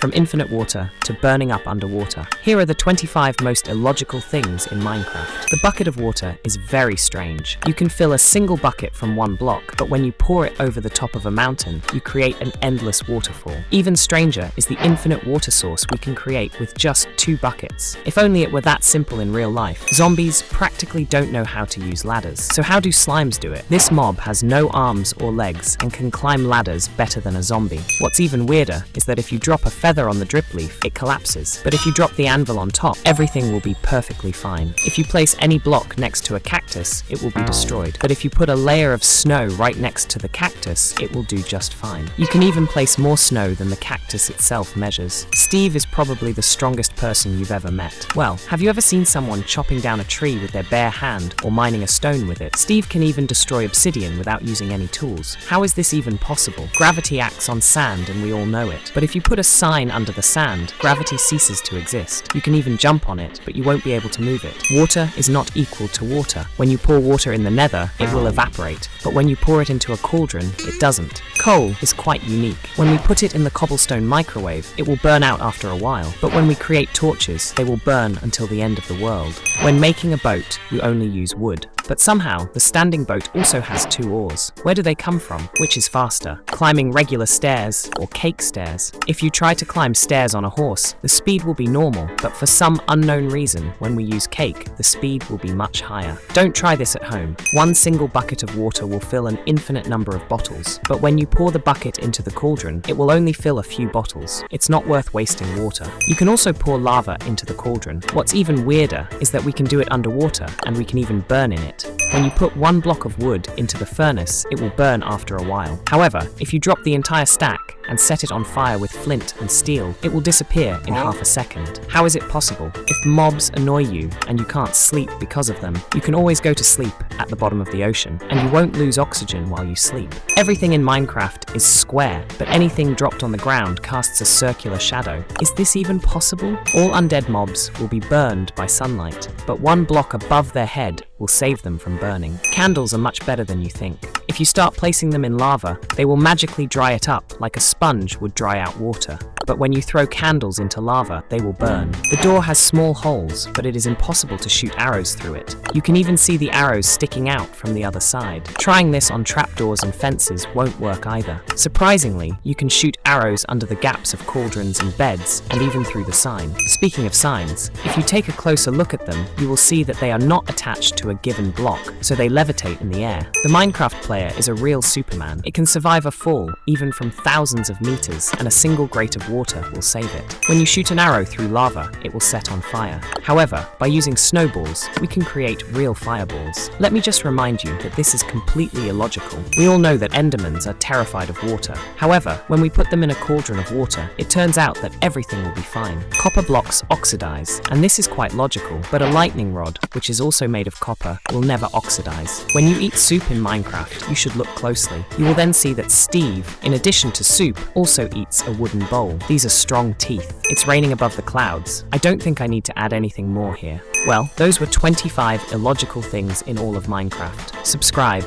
from infinite water to burning up underwater. Here are the 25 most illogical things in Minecraft. The bucket of water is very strange. You can fill a single bucket from one block, but when you pour it over the top of a mountain, you create an endless waterfall. Even stranger is the infinite water source we can create with just 2 buckets. If only it were that simple in real life. Zombies practically don't know how to use ladders. So how do slimes do it? This mob has no arms or legs and can climb ladders better than a zombie. What's even weirder is that if you drop a feather on the drip leaf, it collapses. But if you drop the anvil on top, everything will be perfectly fine. If you place any block next to a cactus, it will be destroyed. But if you put a layer of snow right next to the cactus, it will do just fine. You can even place more snow than the cactus itself measures. Steve is probably the strongest person you've ever met. Well, have you ever seen someone chopping down a tree with their bare hand or mining a stone with it? Steve can even destroy obsidian without using any tools. How is this even possible? Gravity acts on sand and we all know it. But if you put a sign under the sand, gravity ceases to exist. You can even jump on it, but you won't be able to move it. Water is not equal to water. When you pour water in the nether, it will evaporate. But when you pour it into a cauldron, it doesn't. Coal is quite unique. When we put it in the cobblestone microwave, it will burn out after a while. But when we create torches, they will burn until the end of the world. When making a boat, you only use wood. But somehow, the standing boat also has 2 oars. Where do they come from? Which is faster? Climbing regular stairs or cake stairs? If you try to climb stairs on a horse, the speed will be normal, but for some unknown reason, when we use cake, the speed will be much higher. Don't try this at home. One single bucket of water will fill an infinite number of bottles, but when you pour the bucket into the cauldron, it will only fill a few bottles. It's not worth wasting water. You can also pour lava into the cauldron. What's even weirder is that we can do it underwater, and we can even burn in it. When you put 1 block of wood into the furnace, it will burn after a while. However, if you drop the entire stack and set it on fire with flint and steel, it will disappear in half a second. How is it possible? If mobs annoy you and you can't sleep because of them, you can always go to sleep at the bottom of the ocean, and you won't lose oxygen while you sleep. Everything in Minecraft is square, but anything dropped on the ground casts a circular shadow. Is this even possible? All undead mobs will be burned by sunlight, but 1 block above their head will save them from burning. Candles are much better than you think. If you start placing them in lava, they will magically dry it up like a sponge would dry out water. But when you throw candles into lava, they will burn. The door has small holes, but it is impossible to shoot arrows through it. You can even see the arrows sticking out from the other side. Trying this on trapdoors and fences won't work either. Surprisingly, you can shoot arrows under the gaps of cauldrons and beds, and even through the sign. Speaking of signs, if you take a closer look at them, you will see that they are not attached to a given block, so they levitate in the air. The Minecraft player is a real Superman. It can survive a fall, even from thousands of meters, and a single grate of water will save it. When you shoot an arrow through lava, it will set on fire. However, by using snowballs, we can create real fireballs. Let me just remind you that this is completely illogical. We all know that endermans are terrified of water. However, when we put them in a cauldron of water, it turns out that everything will be fine. Copper blocks oxidize, and this is quite logical, but a lightning rod, which is also made of copper, will never oxidize. When you eat soup in Minecraft, you should look closely. You will then see that Steve, in addition to soup, also eats a wooden bowl. These are strong teeth. It's raining above the clouds. I don't think I need to add anything more here. Well, those were 25 illogical things in all of Minecraft. Subscribe.